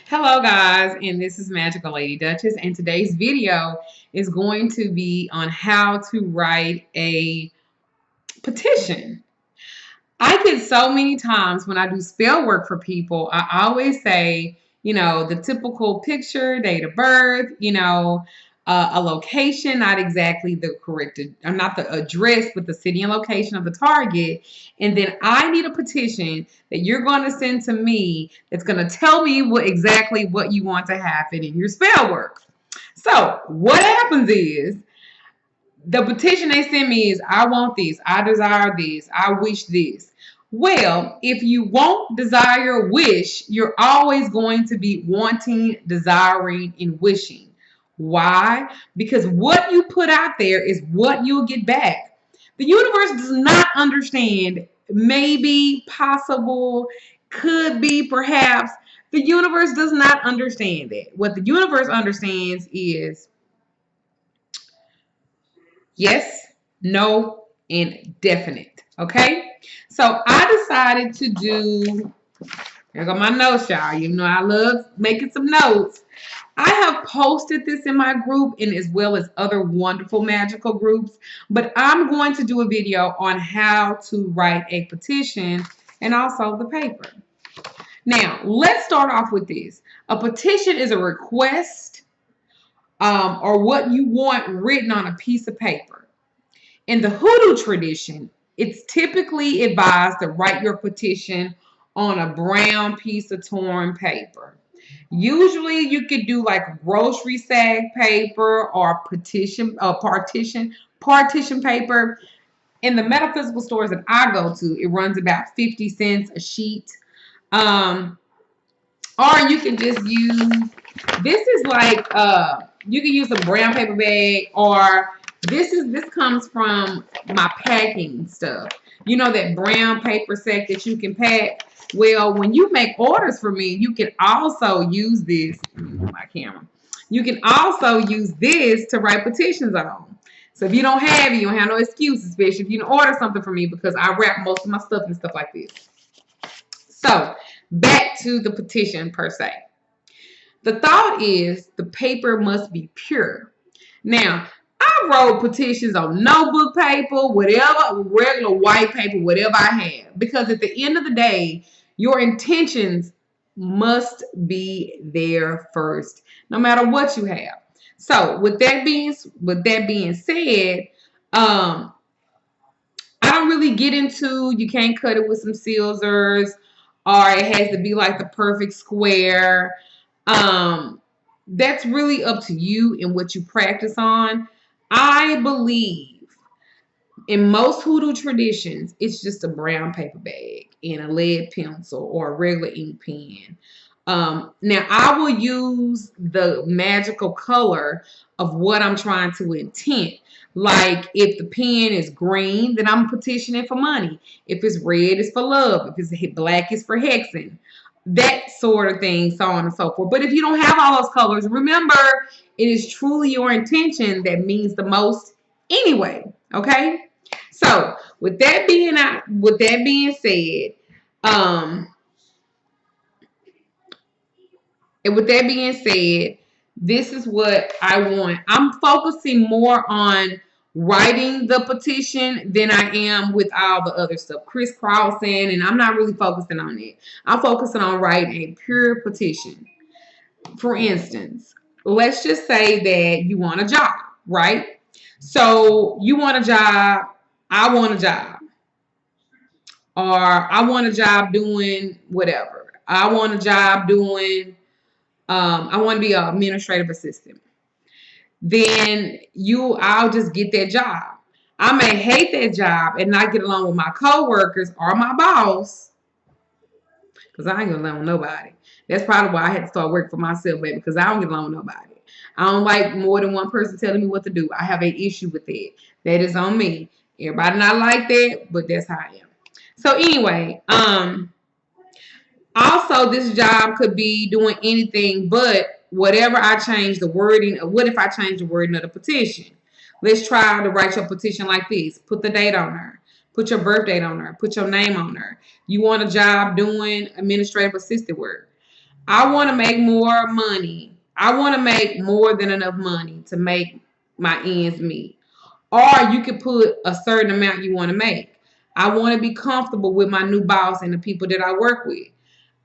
Hello guys, and this is Magickalladyduchess, and today's video is going to be on how to write a petition. I get so many times when I do spell work for people, I always say, the typical picture, date of birth, a location, not exactly the correct, not the address, but the city and location of the target. And then I need a petition that you're going to send to me that's going to tell me exactly what you want to happen in your spell work. So what happens is, the petition they send me is, I want this, I desire this, I wish this. Well, if you want, desire, wish, you're always going to be wanting, desiring, and wishing. Why? Because what you put out there is what you'll get back. The universe does not understand maybe, possible, could be, perhaps. The universe does not understand that. What the universe understands is yes, no, and definite. Okay? So I decided to do, here go my notes, y'all. You know I love making some notes. I have posted this in my group and as well as other wonderful magical groups, but I'm going to do a video on how to write a petition and also the paper. Now, let's start off with this. A petition is a request or what you want written on a piece of paper. In the Hoodoo tradition, it's typically advised to write your petition on a brown piece of torn paper. Usually you could do like grocery sack paper or partition paper. In the metaphysical stores that I go to, it runs about 50 cents a sheet. Or you can just use, this is like, you can use a brown paper bag, or this comes from my packing stuff. You know that brown paper sack that you can pack? Well, when you make orders for me, you can also use this, my camera. You can also use this to write petitions on. So if you don't have it, you don't have no excuse, especially if you don't order something from me, because I wrap most of my stuff and stuff like this. So back to the petition per se. The thought is the paper must be pure. Now, I wrote petitions on notebook paper, whatever, regular white paper, whatever I have. Because at the end of the day, your intentions must be there first, no matter what you have. So with that being said, I don't really get into, you can't cut it with some scissors, or it has to be like the perfect square. That's really up to you and what you practice on. I believe in most Hoodoo traditions, it's just a brown paper bag and a lead pencil or a regular ink pen. Now, I will use the magical color of what I'm trying to intend. Like, if the pen is green, then I'm petitioning for money. If it's red, it's for love. If it's black, it's for hexing. That sort of thing, so on and so forth. But if you don't have all those colors, remember, it is truly your intention that means the most anyway. Okay? So, with that being said, and with that being said, this is what I want. I'm focusing more on writing the petition than I am with all the other stuff, crisscrossing, and I'm not really focusing on it. I'm focusing on writing a pure petition. For instance, let's just say that you want a job, right? So you want a job, I want a job, or I want a job doing whatever. I want a job doing, I want to be an administrative assistant. Then I'll just get that job. I may hate that job and not get along with my coworkers or my boss, because I ain't gonna along with nobody. That's probably why I had to start working for myself, baby, because I don't get along with nobody. I don't like more than one person telling me what to do. I have an issue with that. That is on me. Everybody not like that, but that's how I am. So anyway, also this job could be doing anything but whatever I change the wording. What if I change the wording of the petition? Let's try to write your petition like this. Put the date on there. Put your birth date on there. Put your name on there. You want a job doing administrative assistant work. I want to make more money. I want to make more than enough money to make my ends meet. Or you could put a certain amount you want to make. I want to be comfortable with my new boss and the people that I work with.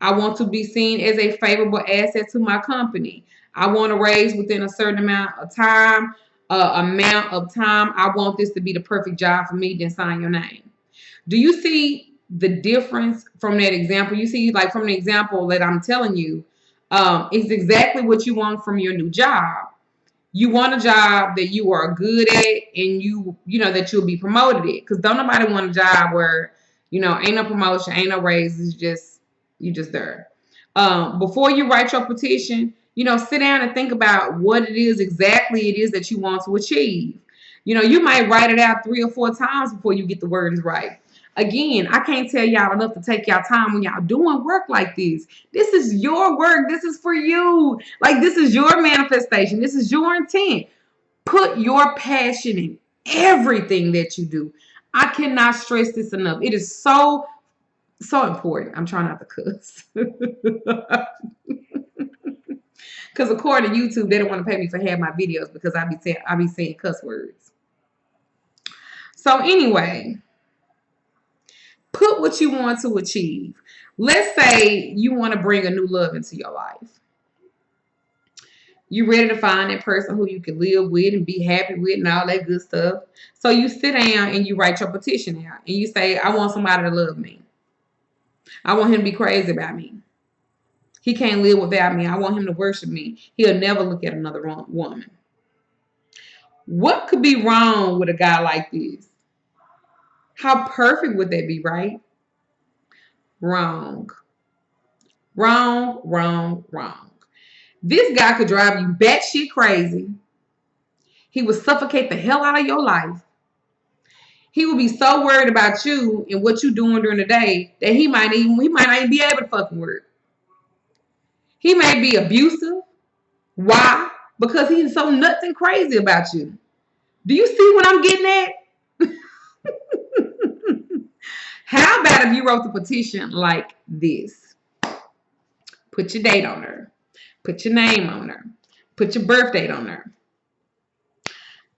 I want to be seen as a favorable asset to my company. I want to raise within a certain amount of time. I want this to be the perfect job for me. Then sign your name. Do you see the difference from that example? You see, like from the example that I'm telling you, it's exactly what you want from your new job. You want a job that you are good at and you know that you'll be promoted at. Because don't nobody want a job where, ain't no promotion, ain't no raise, it's just you just there. Before you write your petition, sit down and think about what it is that you want to achieve. You might write it out 3 or 4 times before you get the words right. Again, I can't tell y'all enough to take y'all time when y'all doing work like this. This is your work. This is for you. Like, this is your manifestation. This is your intent. Put your passion in everything that you do. I cannot stress this enough. It is so, so important. I'm trying not to cuss. Because according to YouTube, they don't want to pay me for half my videos because I be saying cuss words. So anyway, put what you want to achieve. Let's say you want to bring a new love into your life. You ready to find that person who you can live with and be happy with and all that good stuff. So you sit down and you write your petition out. And you say, I want somebody to love me. I want him to be crazy about me. He can't live without me. I want him to worship me. He'll never look at another woman. What could be wrong with a guy like this? How perfect would that be, right? Wrong. Wrong, wrong, wrong. This guy could drive you batshit crazy. He would suffocate the hell out of your life. He would be so worried about you and what you're doing during the day that he might not even be able to fucking work. He may be abusive. Why? Because he's so nuts and crazy about you. Do you see what I'm getting at? How about if you wrote the petition like this? Put your date on her. Put your name on her. Put your birth date on her.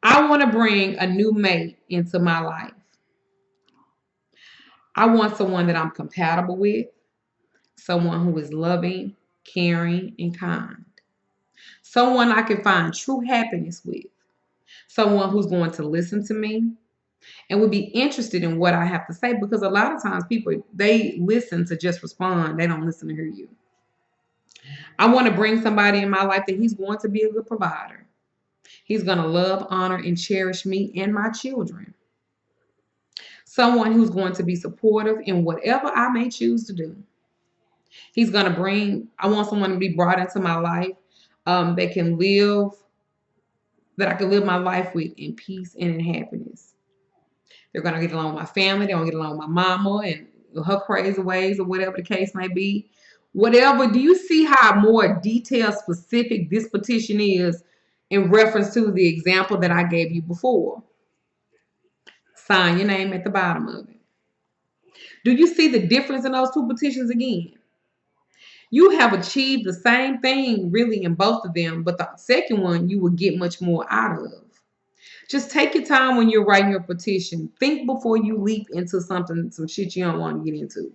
I want to bring a new mate into my life. I want someone that I'm compatible with. Someone who is loving, caring, and kind. Someone I can find true happiness with. Someone who's going to listen to me and would be interested in what I have to say, because a lot of times people, they listen to just respond. They don't listen to hear you. I want to bring somebody in my life that he's going to be a good provider. He's going to love, honor, and cherish me and my children. Someone who's going to be supportive in whatever I may choose to do. I want someone to be brought into my life that I can live my life with in peace and in happiness. They're going to get along with my family. They're going to get along with my mama and her crazy ways or whatever the case may be. Whatever. Do you see how more detailed, specific this petition is in reference to the example that I gave you before? Sign your name at the bottom of it. Do you see the difference in those two petitions again? You have achieved the same thing really in both of them, but the second one you will get much more out of. Just take your time when you're writing your petition. Think before you leap into some shit you don't want to get into.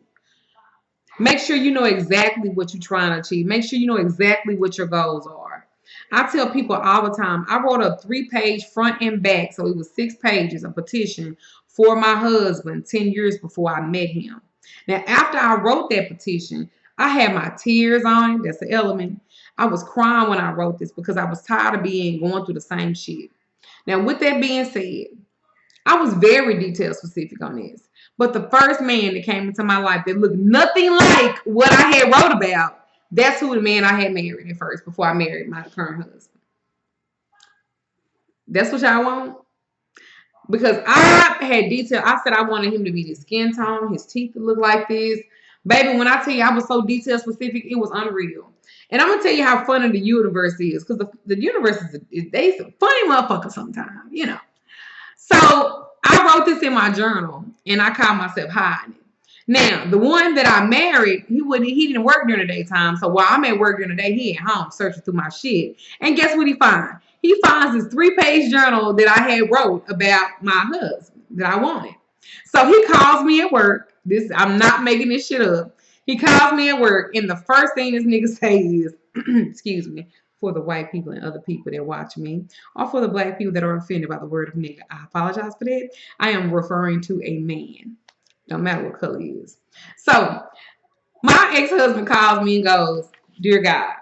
Make sure you know exactly what you're trying to achieve. Make sure you know exactly what your goals are. I tell people all the time, I wrote a 3-page front and back, so it was 6 pages, a petition for my husband 10 years before I met him. Now, after I wrote that petition, I had my tears on it. That's the element. I was crying when I wrote this because I was tired of going through the same shit. Now, with that being said, I was very detail specific on this. But the first man that came into my life that looked nothing like what I had wrote about, that's who the man I had married at first before I married my current husband. That's what y'all want? Because I had detail. I said I wanted him to be this skin tone, his teeth to look like this. Baby, when I tell you I was so detail specific, it was unreal. And I'm going to tell you how funny the universe is. Because the universe they funny motherfucker sometimes, So I wrote this in my journal. And I called myself hiding it. Now, the one that I married, he didn't work during the daytime. So while I'm at work during the day, he at home searching through my shit. And guess what he finds? He finds this 3-page journal that I had wrote about my husband that I wanted. So he calls me at work. I'm not making this shit up. He calls me at work, and the first thing this nigga say is, excuse me, for the white people and other people that watch me, or for the black people that are offended by the word of nigga, I apologize for that. I am referring to a man. Don't matter what color he is. So my ex-husband calls me and goes, "Dear God,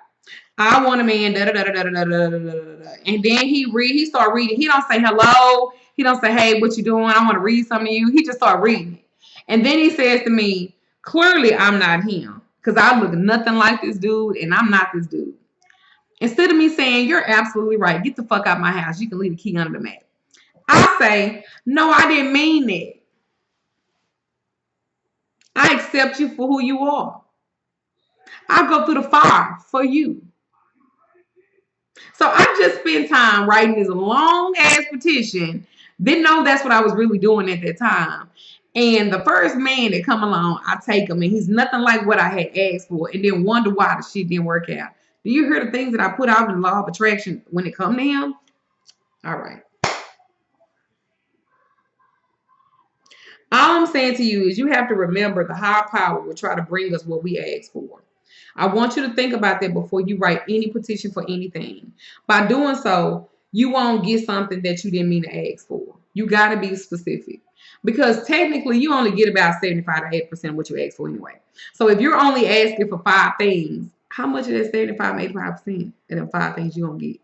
I want a man, da da da da da da da da da." And then he start reading. He don't say hello. He don't say, "Hey, what you doing? I want to read some of you." He just start reading it. And then he says to me, "Clearly I'm not him. Because I look nothing like this dude, and I'm not this dude." Instead of me saying, "You're absolutely right. Get the fuck out of my house. You can leave the key under the mat," I say, "No, I didn't mean that. I accept you for who you are. I'll go through the fire for you." So I just spent time writing this long ass petition. Didn't know that's what I was really doing at that time. And the first man that come along, I take him, and he's nothing like what I had asked for, and then wonder why the shit didn't work out. Do you hear the things that I put out in the law of attraction when it come to him? All right. All I'm saying to you is you have to remember the higher power will try to bring us what we ask for. I want you to think about that before you write any petition for anything. By doing so, you won't get something that you didn't mean to ask for. You got to be specific. Because technically, you only get about 75 to 8% of what you ask for anyway. So if you're only asking for 5 things, how much of that 75 to 85% of them 5 things you going to get?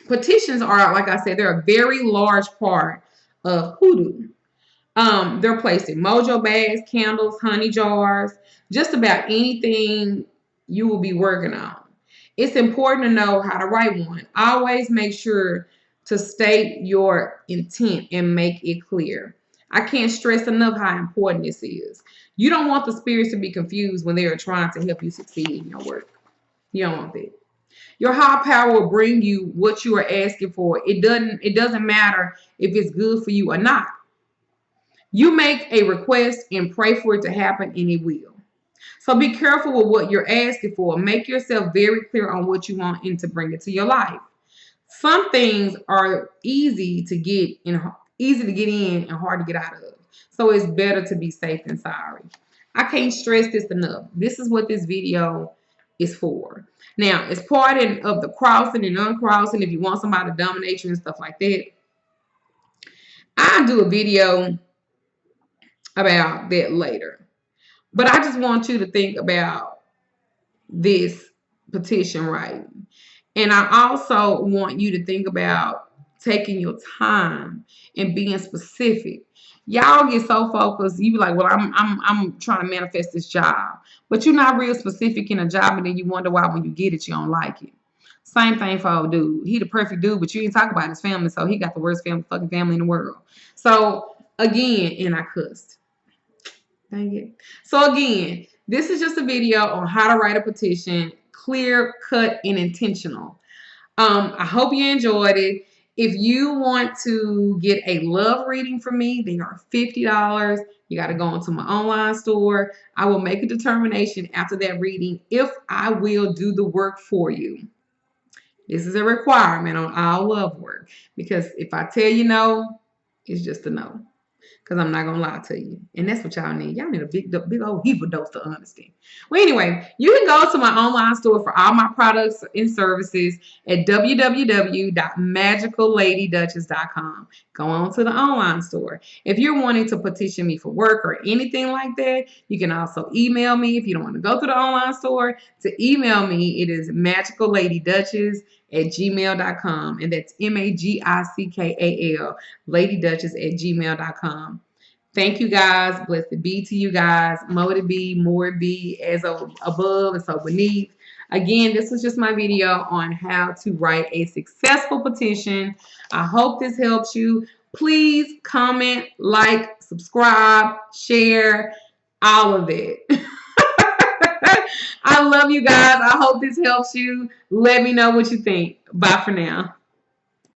Petitions are, like I said, they're a very large part of hoodoo. They're placed in mojo bags, candles, honey jars, just about anything you will be working on. It's important to know how to write one. Always make sure to state your intent and make it clear. I can't stress enough how important this is. You don't want the spirits to be confused when they are trying to help you succeed in your work. You don't want that. Your higher power will bring you what you are asking for. It doesn't matter if it's good for you or not. You make a request and pray for it to happen, and it will. So be careful with what you're asking for. Make yourself very clear on what you want and to bring it to your life. Some things are easy to get in and hard to get out of. So it's better to be safe than sorry. I can't stress this enough. This is what this video is for. Now, it's part of the crossing and uncrossing if you want somebody to dominate you and stuff like that. I'll do a video about that later. But I just want you to think about this petition writing. And I also want you to think about taking your time and being specific. Y'all get so focused, you be like, "Well, I'm trying to manifest this job." But you're not real specific in a job, and then you wonder why when you get it, you don't like it. Same thing for old dude. He the perfect dude, but you ain't talk about his family, so he got the worst fucking family in the world. So again, and I cussed. Dang it. So again, this is just a video on how to write a petition, clear, cut, and intentional. I hope you enjoyed it. If you want to get a love reading from me, they are $50. You got to go into my online store. I will make a determination after that reading if I will do the work for you. This is a requirement on all love work, because if I tell you no, it's just a no. Because I'm not going to lie to you. And that's what y'all need. Y'all need a big old heap of dose to understand. Well, anyway, you can go to my online store for all my products and services at www.magickalladyduchess.com. Go on to the online store. If you're wanting to petition me for work or anything like that, you can also email me. If you don't want to go to the online store, to email me, it is magickalladyduchess@gmail.com. And that's MAGICKAL, ladyduchess@gmail.com. Thank you guys. Blessed be to you guys. More to be, more be, as above and so beneath. Again, this was just my video on how to write a successful petition. I hope this helps you. Please comment, like, subscribe, share, all of it. I love you guys. I hope this helps you. Let me know what you think. Bye for now.